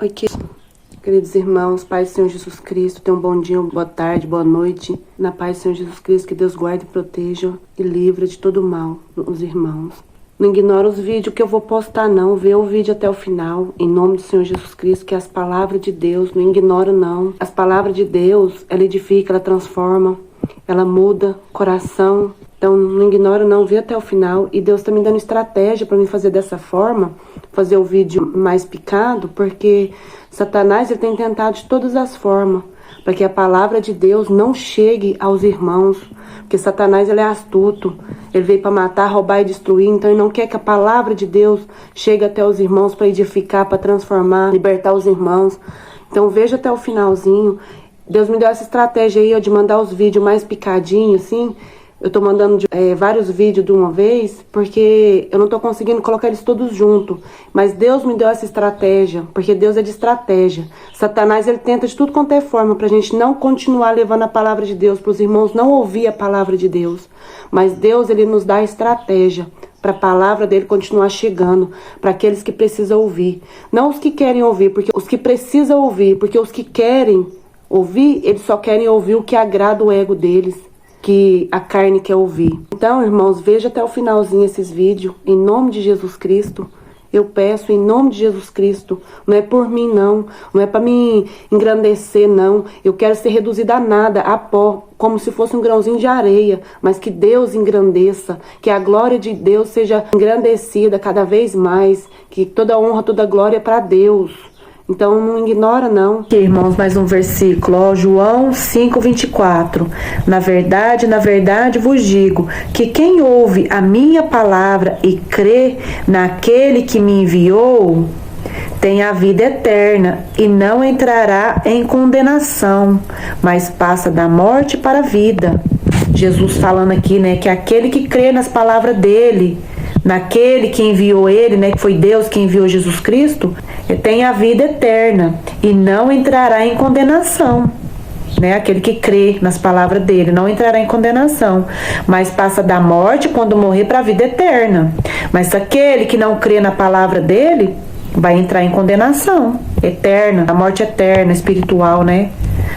Oi, queridos irmãos, paz do Senhor Jesus Cristo, tenham um bom dia, boa tarde, boa noite. Na paz do Senhor Jesus Cristo, que Deus guarde e proteja e livre de todo mal os irmãos. Não ignora os vídeos que eu vou postar não, vê o vídeo até o final, em nome do Senhor Jesus Cristo, que é as palavras de Deus, não ignora não. As palavras de Deus, ela edifica, ela transforma, ela muda o coração. Então não ignora não, vê até o final. E Deus tá me dando estratégia para mim fazer dessa forma, fazer o vídeo mais picado, porque Satanás ele tem tentado de todas as formas, para que a palavra de Deus não chegue aos irmãos. Porque Satanás ele é astuto, ele veio para matar, roubar e destruir, então ele não quer que a palavra de Deus chegue até os irmãos para edificar, para transformar, libertar os irmãos. Então veja até o finalzinho. Deus me deu essa estratégia aí, ó, de mandar os vídeos mais picadinhos, assim. Eu tô mandando vários vídeos de uma vez, porque eu não tô conseguindo colocar eles todos juntos. Mas Deus me deu essa estratégia, porque Deus é de estratégia. Satanás, ele tenta de tudo quanto é forma pra gente não continuar levando a palavra de Deus, pros irmãos não ouvir a palavra de Deus. Mas Deus, ele nos dá a estratégia para a palavra dele continuar chegando para aqueles que precisam ouvir. Não os que querem ouvir, porque os que precisam ouvir, porque os que querem ouvir, eles só querem ouvir o que agrada o ego deles, que a carne quer ouvir. Então, irmãos, veja até o finalzinho esses vídeos, em nome de Jesus Cristo. Eu peço em nome de Jesus Cristo, não é por mim não, não é para me engrandecer não, eu quero ser reduzida a nada, a pó, como se fosse um grãozinho de areia, mas que Deus engrandeça, que a glória de Deus seja engrandecida cada vez mais, que toda honra, toda glória é para Deus. Então não ignora não. Aqui, irmãos, mais um versículo, ó, João 5:24. Na verdade vos digo, que quem ouve a minha palavra e crê naquele que me enviou, tem a vida eterna e não entrará em condenação, mas passa da morte para a vida. Jesus falando aqui, né, que aquele que crê nas palavras dele, naquele que enviou ele, né, que foi Deus que enviou Jesus Cristo, tem a vida eterna e não entrará em condenação, né? Aquele que crê nas palavras dele não entrará em condenação, mas passa da morte quando morrer para a vida eterna. Mas aquele que não crê na palavra dele vai entrar em condenação eterna, a morte eterna, espiritual, né?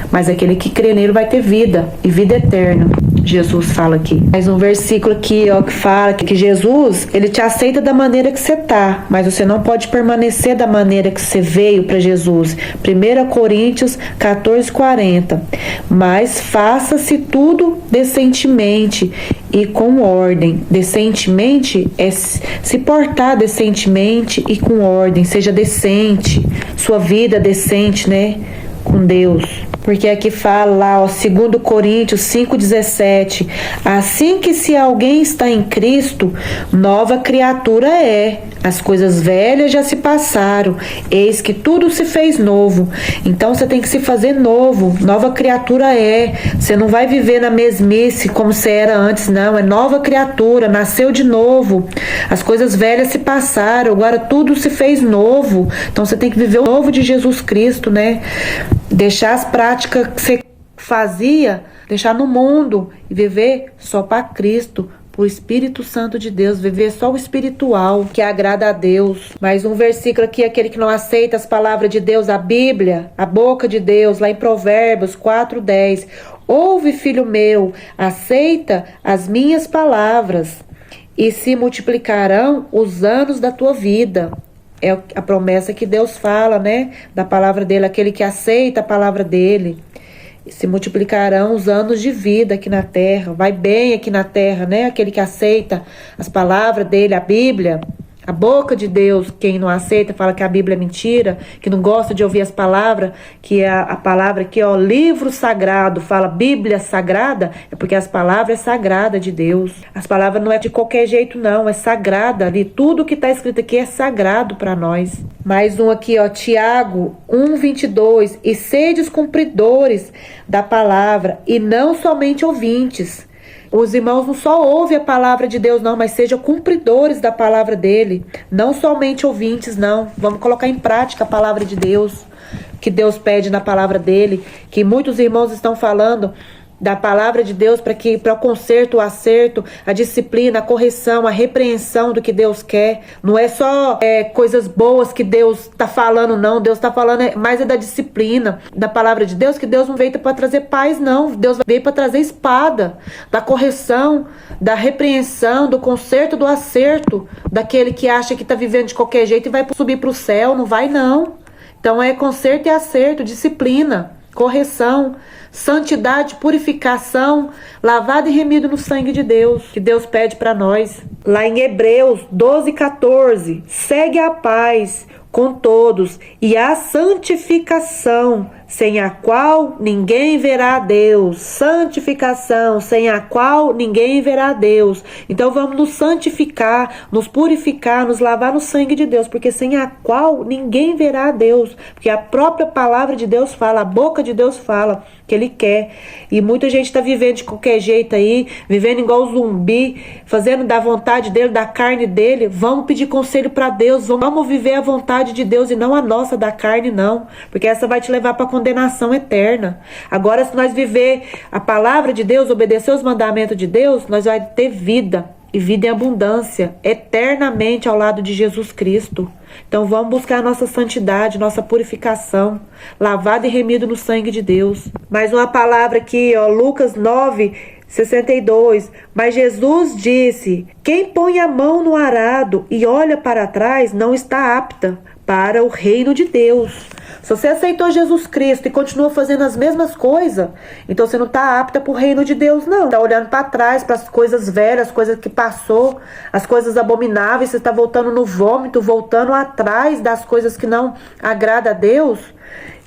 Mas aquele que crê nele vai ter vida e vida eterna. Jesus fala aqui. Mais um versículo aqui, ó, que fala que Jesus, ele te aceita da maneira que você tá, mas você não pode permanecer da maneira que você veio para Jesus. 1 Coríntios 14:40. Mas faça-se tudo decentemente e com ordem. Decentemente é se portar decentemente e com ordem, seja decente, sua vida decente, né, com Deus. Porque aqui fala lá, ó, 2 Coríntios 5:17, assim que se alguém está em Cristo, nova criatura é. As coisas velhas já se passaram, eis que tudo se fez novo. Então você tem que se fazer novo, nova criatura é. Você não vai viver na mesmice como você era antes, não. É nova criatura, nasceu de novo. As coisas velhas se passaram, agora tudo se fez novo. Então você tem que viver o novo de Jesus Cristo, né? Deixar as práticas que você fazia, deixar no mundo e viver só para Cristo, o Espírito Santo de Deus, viver só o espiritual, que agrada a Deus. Mais um versículo aqui, aquele que não aceita as palavras de Deus, a Bíblia, a boca de Deus, lá em Provérbios 4:10. Ouve, filho meu, aceita as minhas palavras, e se multiplicarão os anos da tua vida. É a promessa que Deus fala, né? Da palavra dele, aquele que aceita a palavra dele. Se multiplicarão os anos de vida aqui na terra, vai bem aqui na terra, né? Aquele que aceita as palavras dele, a Bíblia, a boca de Deus. Quem não aceita fala que a Bíblia é mentira, que não gosta de ouvir as palavras, que é a palavra aqui, ó, livro sagrado, fala Bíblia sagrada, é porque as palavras é sagrada de Deus. As palavras não é de qualquer jeito não, é sagrada ali, tudo que está escrito aqui é sagrado para nós. Mais um aqui, ó, Tiago 1:22, e sede os cumpridores da palavra e não somente ouvintes. Os irmãos não só ouvem a palavra de Deus, não, mas sejam cumpridores da palavra dele. Não somente ouvintes, não. Vamos colocar em prática a palavra de Deus, que Deus pede na palavra dele, que muitos irmãos estão falando da palavra de Deus para o conserto, o acerto, a disciplina, a correção, a repreensão do que Deus quer. Não é só coisas boas que Deus está falando, não. Deus está falando mais da disciplina da palavra de Deus, que Deus não veio para trazer paz, não. Deus veio para trazer espada, da correção, da repreensão, do conserto, do acerto, daquele que acha que está vivendo de qualquer jeito e vai subir para o céu. Não vai, não. Então é conserto e acerto, disciplina, correção, santidade, purificação, lavado e remido no sangue de Deus, que Deus pede para nós. Lá em Hebreus 12:14, segue a paz com todos e a santificação, sem a qual ninguém verá a Deus. Santificação, sem a qual ninguém verá a Deus. Então vamos nos santificar, nos purificar, nos lavar no sangue de Deus, porque sem a qual ninguém verá a Deus. Porque a própria palavra de Deus fala, a boca de Deus fala que Ele quer. E muita gente está vivendo de qualquer jeito aí, vivendo igual zumbi, fazendo da vontade dele, da carne dele. Vamos pedir conselho para Deus, vamos viver a vontade de Deus e não a nossa da carne, não. Porque essa vai te levar para condenação eterna. Agora, se nós viver a palavra de Deus, obedecer os mandamentos de Deus, nós vamos ter vida, e vida em abundância, eternamente ao lado de Jesus Cristo. Então vamos buscar a nossa santidade, nossa purificação, lavado e remido no sangue de Deus. Mais uma palavra aqui, ó, Lucas 9:62. Mas Jesus disse: quem põe a mão no arado e olha para trás não está apta para o reino de Deus. Se você aceitou Jesus Cristo e continua fazendo as mesmas coisas, então você não está apta para o reino de Deus, não. Está olhando para trás, para as coisas velhas, as coisas que passou, as coisas abomináveis, você está voltando no vômito, voltando atrás das coisas que não agradam a Deus.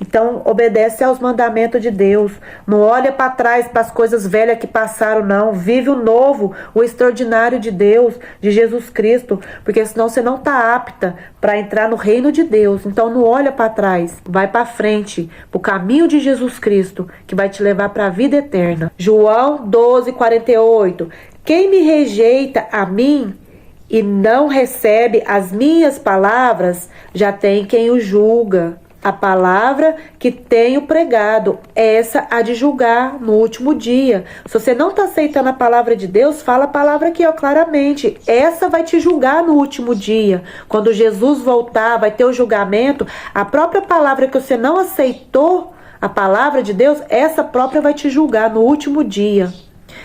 Então, obedece aos mandamentos de Deus. Não olha para trás, para as coisas velhas que passaram, não. Vive o novo, o extraordinário de Deus, de Jesus Cristo. Porque senão você não está apta para entrar no reino de Deus. Então, não olha para trás. Vai para frente, para o caminho de Jesus Cristo, que vai te levar para a vida eterna. João 12:48. Quem me rejeita a mim e não recebe as minhas palavras, já tem quem o julga. A palavra que tenho pregado, essa há de julgar no último dia. Se você não está aceitando a palavra de Deus, fala a palavra aqui, ó, claramente. Essa vai te julgar no último dia. Quando Jesus voltar, vai ter o julgamento. A própria palavra que você não aceitou, a palavra de Deus, essa própria vai te julgar no último dia.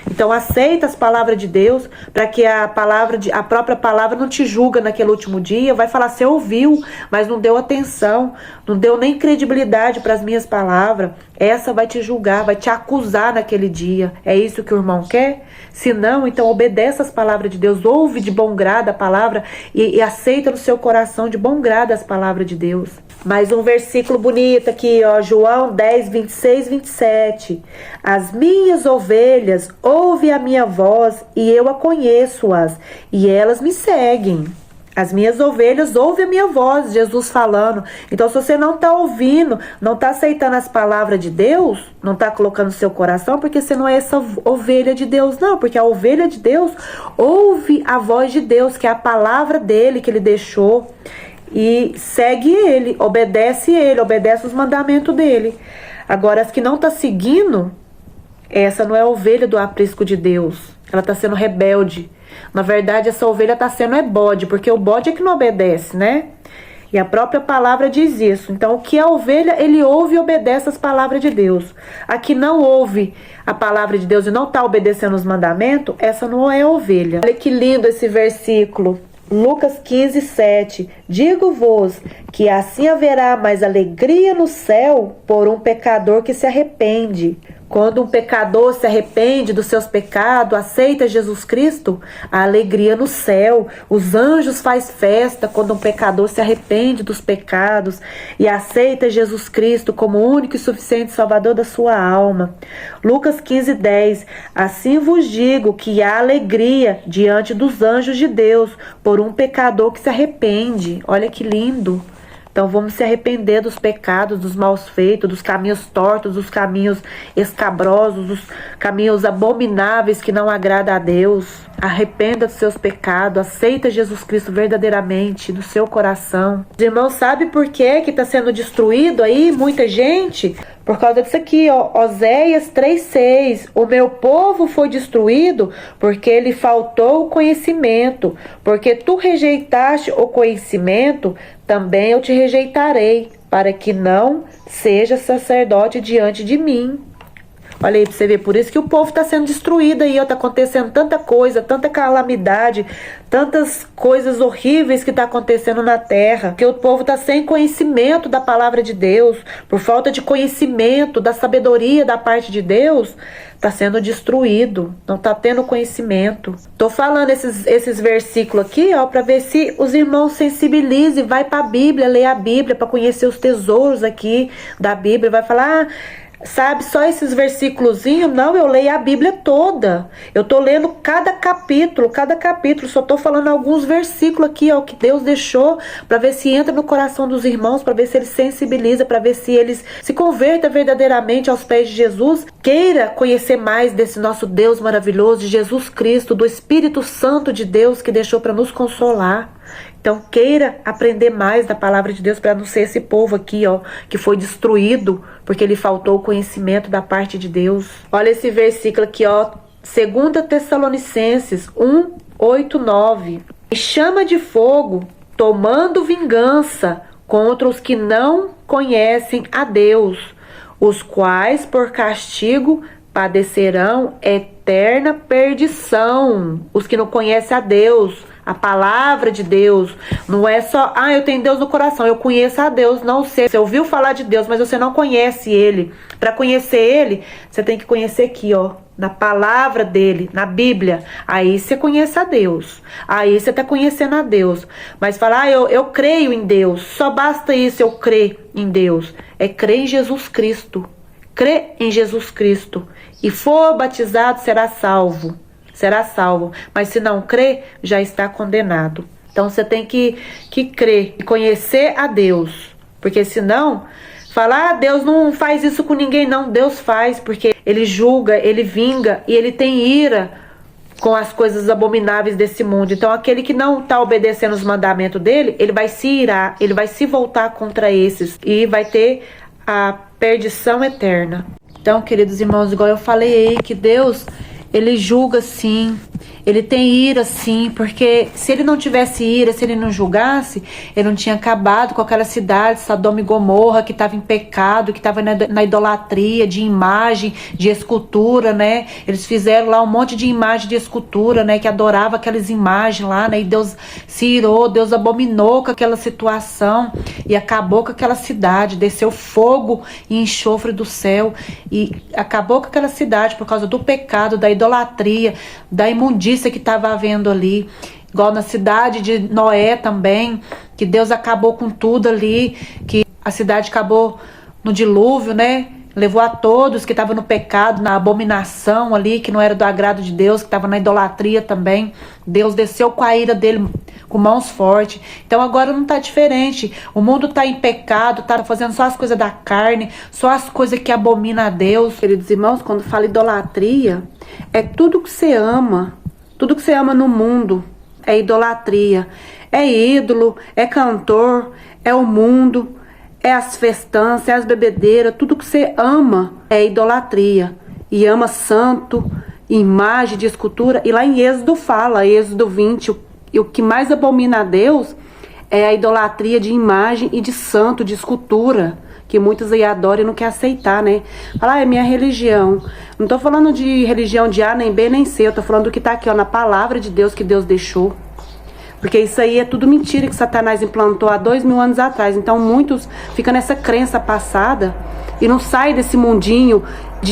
Então aceita as palavras de Deus, para que a própria palavra não te julga naquele último dia. Vai falar, você ouviu, mas não deu atenção, não deu nem credibilidade para as minhas palavras. Essa vai te julgar, vai te acusar naquele dia. É isso que o irmão quer? Se não, então obedece as palavras de Deus, ouve de bom grado a palavra e aceita no seu coração de bom grado as palavras de Deus. Mais um versículo bonito aqui, ó, João 10:26-27. As minhas ovelhas ouvem a minha voz e eu a conheço-as e elas me seguem. As minhas ovelhas ouvem a minha voz, Jesus falando. Então, se você não está ouvindo, não está aceitando as palavras de Deus, não está colocando no seu coração, porque você não é essa ovelha de Deus, não. Porque a ovelha de Deus ouve a voz de Deus, que é a palavra dele que ele deixou. E segue ele, obedece os mandamentos dele. Agora, as que não estão seguindo, essa não é a ovelha do aprisco de Deus. Ela está sendo rebelde. Na verdade, essa ovelha está sendo bode, porque o bode é que não obedece, né? E a própria palavra diz isso. Então, o que é a ovelha, ele ouve e obedece as palavras de Deus. A que não ouve a palavra de Deus e não está obedecendo os mandamentos, essa não é a ovelha. Olha que lindo esse versículo. Lucas 15:7. Digo-vos que assim haverá mais alegria no céu por um pecador que se arrepende. Quando um pecador se arrepende dos seus pecados, aceita Jesus Cristo, a alegria no céu. Os anjos fazem festa quando um pecador se arrepende dos pecados e aceita Jesus Cristo como o único e suficiente Salvador da sua alma. Lucas 15:10. Assim vos digo que há alegria diante dos anjos de Deus por um pecador que se arrepende. Olha que lindo. Então vamos se arrepender dos pecados, dos maus feitos, dos caminhos tortos, dos caminhos escabrosos, dos caminhos abomináveis que não agradam a Deus. Arrependa dos seus pecados, aceita Jesus Cristo verdadeiramente no seu coração. Os irmãos, sabe por que está sendo destruído aí muita gente? Por causa disso aqui, ó, Oséias 3,6. O meu povo foi destruído porque lhe faltou o conhecimento. Porque tu rejeitaste o conhecimento, também eu te rejeitarei, para que não seja sacerdote diante de mim. Olha aí pra você ver, por isso que o povo tá sendo destruído aí, ó, tá acontecendo tanta coisa, tanta calamidade, tantas coisas horríveis que tá acontecendo na terra, que o povo tá sem conhecimento da palavra de Deus, por falta de conhecimento, da sabedoria da parte de Deus, tá sendo destruído, não tá tendo conhecimento. Tô falando esses versículos aqui, ó, pra ver se os irmãos sensibilizem, vai pra Bíblia, ler a Bíblia, pra conhecer os tesouros aqui da Bíblia, vai falar... Sabe, só esses versículozinhos? Não, eu leio a Bíblia toda. Eu tô lendo cada capítulo. Só tô falando alguns versículos aqui, ó, que Deus deixou para ver se entra no coração dos irmãos, para ver se eles sensibilizam, para ver se eles se convertem verdadeiramente aos pés de Jesus. Queira conhecer mais desse nosso Deus maravilhoso, de Jesus Cristo, do Espírito Santo de Deus que deixou para nos consolar. Então queira aprender mais da palavra de Deus para não ser esse povo aqui, ó, que foi destruído porque lhe faltou o conhecimento da parte de Deus. Olha esse versículo aqui, ó, 2 Tessalonicenses 1:8-9. E chama de fogo, tomando vingança contra os que não conhecem a Deus, os quais por castigo padecerão eterna perdição. Os que não conhecem a Deus, a palavra de Deus, não é só, eu tenho Deus no coração, eu conheço a Deus, não sei. Você ouviu falar de Deus, mas você não conhece Ele. Para conhecer Ele, você tem que conhecer aqui, ó, na palavra dele, na Bíblia. Aí você conhece a Deus. Aí você está conhecendo a Deus. Mas falar, eu creio em Deus. Só basta isso, eu crer em Deus. É crer em Jesus Cristo. Crê em Jesus Cristo e for batizado, será salvo. Será salvo. Mas se não crê, já está condenado. Então você tem que crer e conhecer a Deus. Porque senão, falar, Deus não faz isso com ninguém, não. Deus faz, porque Ele julga, Ele vinga e Ele tem ira com as coisas abomináveis desse mundo. Então aquele que não está obedecendo os mandamentos dele, ele vai se irar, ele vai se voltar contra esses e vai ter a perdição eterna. Então, queridos irmãos, igual eu falei aí, que Deus, Ele julga sim, Ele tem ira sim, porque se Ele não tivesse ira, se Ele não julgasse, Ele não tinha acabado com aquela cidade, Sodoma e Gomorra, que estava em pecado, que estava na idolatria de imagem, de escultura, né? Eles fizeram lá um monte de imagem de escultura, né? Que adorava aquelas imagens lá, né? E Deus se irou, Deus abominou com aquela situação e acabou com aquela cidade, desceu fogo e enxofre do céu e acabou com aquela cidade por causa do pecado, da idolatria, da imundícia que estava havendo ali. Igual na cidade de Noé também, que Deus acabou com tudo ali, que a cidade acabou no dilúvio, né? Levou a todos que estavam no pecado, na abominação ali, que não era do agrado de Deus, que estava na idolatria também. Deus desceu com a ira dele, com mãos fortes. Então agora não está diferente. O mundo está em pecado, está fazendo só as coisas da carne, só as coisas que abominam a Deus. Queridos irmãos, quando fala idolatria, é tudo que você ama. Tudo que você ama no mundo é idolatria. É ídolo, é cantor, é o mundo, é as festanças, é as bebedeiras. Tudo que você ama é idolatria. E ama santo, imagem de escultura. E lá em Êxodo fala, Êxodo 20, o que mais abomina a Deus é a idolatria de imagem e de santo, de escultura. Que muitos aí adoram e não querem aceitar, né? Falar, é minha religião. Não tô falando de religião de A, nem B, nem C. Eu tô falando do que tá aqui, ó, na palavra de Deus que Deus deixou. Porque isso aí é tudo mentira que Satanás implantou há 2000 anos atrás. Então muitos ficam nessa crença passada e não saem desse mundinho,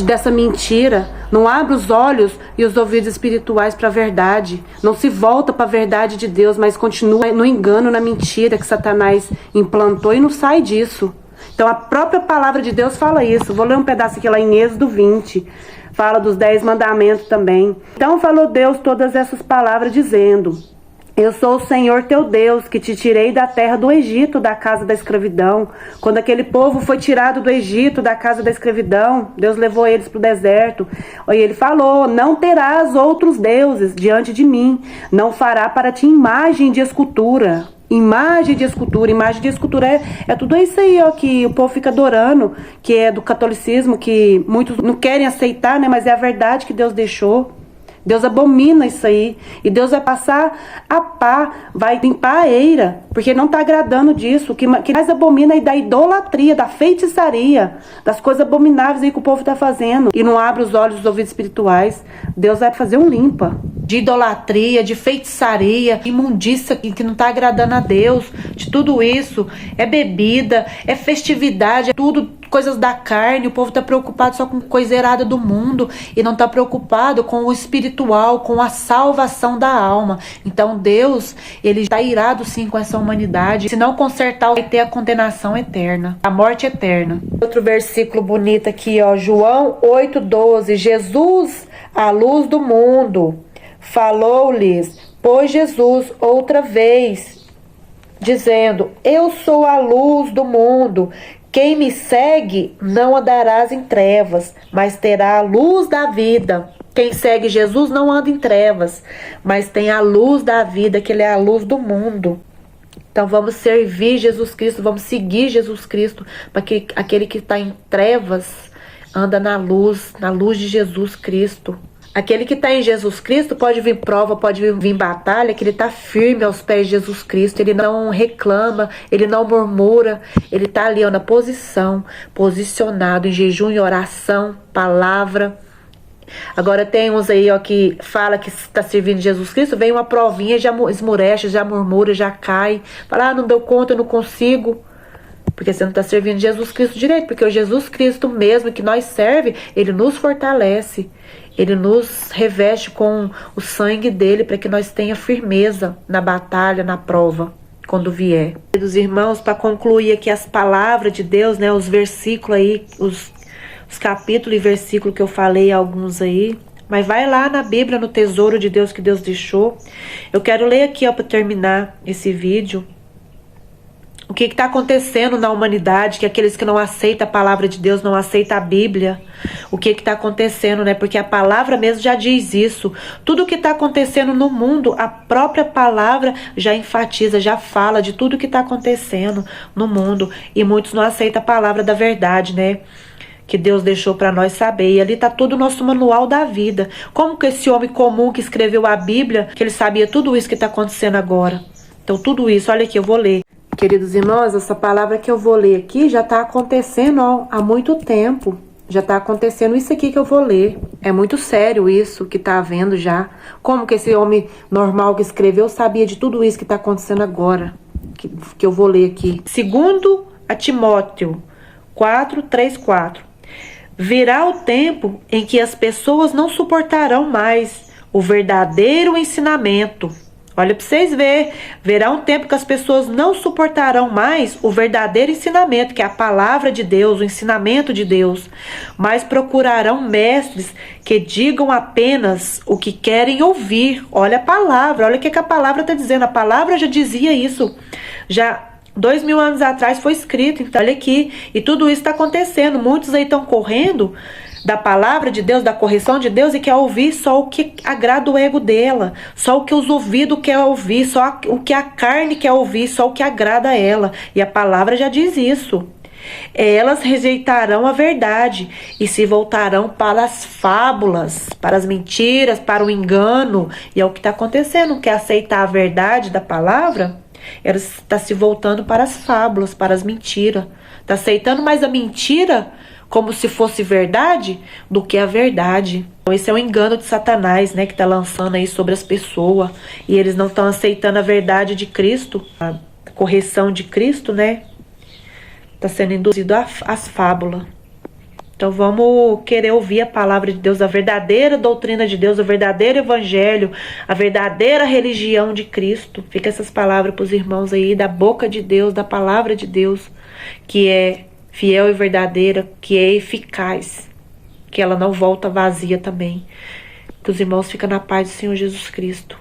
dessa mentira. Não abre os olhos e os ouvidos espirituais para a verdade. Não se volta para a verdade de Deus, mas continua no engano, na mentira que Satanás implantou e não sai disso. Então a própria palavra de Deus fala isso. Vou ler um pedaço aqui lá em Êxodo 20. Fala dos 10 mandamentos também. Então falou Deus todas essas palavras dizendo: eu sou o Senhor teu Deus, que te tirei da terra do Egito, da casa da escravidão. Quando aquele povo foi tirado do Egito, da casa da escravidão, Deus levou eles para o deserto. E ele falou: não terás outros deuses diante de mim. Não fará para ti imagem de escultura. Imagem de escultura. Imagem de escultura é tudo isso aí, ó, que o povo fica adorando, que é do catolicismo, que muitos não querem aceitar, né? Mas é a verdade que Deus deixou. Deus abomina isso aí. E Deus vai passar a pá, vai limpar a eira, porque não está agradando disso. O que mais abomina é da idolatria, da feitiçaria, das coisas abomináveis aí que o povo está fazendo. E não abre os olhos dos ouvidos espirituais. Deus vai fazer um limpa. De idolatria, de feitiçaria, imundícia que não está agradando a Deus. De tudo isso. É bebida, é festividade, é tudo coisas da carne. O povo está preocupado só com coisa errada do mundo e não está preocupado com o espiritual, com a salvação da alma. Então Deus, ele está irado sim com essa humanidade. Se não consertar, vai ter a condenação eterna, a morte eterna. Outro versículo bonito aqui, ó, João 8:12. Jesus, a luz do mundo, falou-lhes, pois Jesus outra vez, dizendo, eu sou a luz do mundo. Quem me segue não andarás em trevas, mas terá a luz da vida. Quem segue Jesus não anda em trevas, mas tem a luz da vida, que ele é a luz do mundo. Então vamos servir Jesus Cristo, vamos seguir Jesus Cristo, para que aquele que está em trevas anda na luz de Jesus Cristo. Aquele que está em Jesus Cristo pode vir prova, pode vir batalha, que ele está firme aos pés de Jesus Cristo. Ele não reclama, ele não murmura. Ele está ali, ó, na posição, posicionado em jejum e oração, palavra. Agora tem uns aí, ó, que fala que está servindo Jesus Cristo, vem uma provinha, já esmurece, já murmura, já cai. Fala, não deu conta, eu não consigo. Porque você não está servindo Jesus Cristo direito. Porque o Jesus Cristo mesmo que nós serve, ele nos fortalece. Ele nos reveste com o sangue dele para que nós tenha firmeza na batalha, na prova, quando vier. Dos irmãos, para concluir aqui as palavras de Deus, né, os versículos aí, os capítulos e versículos que eu falei, alguns aí. Mas vai lá na Bíblia, no tesouro de Deus que Deus deixou. Eu quero ler aqui, ó, para terminar esse vídeo. O que está acontecendo na humanidade, que aqueles que não aceitam a palavra de Deus, não aceitam a Bíblia. O que está acontecendo, né? Porque a palavra mesmo já diz isso. Tudo o que está acontecendo no mundo, a própria palavra já enfatiza, já fala de tudo que está acontecendo no mundo. E muitos não aceitam a palavra da verdade, né? Que Deus deixou para nós saber. E ali está todo o nosso manual da vida. Como que esse homem comum que escreveu a Bíblia, que ele sabia tudo isso que está acontecendo agora? Então tudo isso, olha aqui, eu vou ler. Queridos irmãos, essa palavra que eu vou ler aqui já está acontecendo, ó, há muito tempo. Já está acontecendo isso aqui que eu vou ler. É muito sério isso que está havendo já. Como que esse homem normal que escreveu sabia de tudo isso que está acontecendo agora? Que eu vou ler aqui. Segundo a Timóteo 4:3-4. Virá o tempo em que as pessoas não suportarão mais o verdadeiro ensinamento. Olha para vocês verem, verá um tempo que as pessoas não suportarão mais o verdadeiro ensinamento, que é a palavra de Deus, o ensinamento de Deus, mas procurarão mestres que digam apenas o que querem ouvir. Olha a palavra, olha o que a palavra está dizendo, a palavra já dizia isso, já 2000 anos atrás foi escrito, então olha aqui, e tudo isso está acontecendo, muitos aí estão correndo da palavra de Deus, da correção de Deus, e quer ouvir só o que agrada o ego dela, só o que os ouvidos quer ouvir, só o que a carne quer ouvir, só o que agrada a ela. E a palavra já diz isso. Elas rejeitarão a verdade e se voltarão para as fábulas, para as mentiras, para o engano. E é o que está acontecendo. Não quer aceitar a verdade da palavra? Ela está se voltando para as fábulas, para as mentiras. Está aceitando mais a mentira como se fosse verdade do que a verdade. Então esse é o engano de Satanás, né, que está lançando aí sobre as pessoas. E eles não estão aceitando a verdade de Cristo, a correção de Cristo, né? Está sendo induzido às fábulas. Então vamos querer ouvir a palavra de Deus, a verdadeira doutrina de Deus, o verdadeiro evangelho, a verdadeira religião de Cristo. Fica essas palavras para os irmãos aí, da boca de Deus, da palavra de Deus, que é fiel e verdadeira, que é eficaz, que ela não volta vazia também. Que os irmãos fiquem na paz do Senhor Jesus Cristo.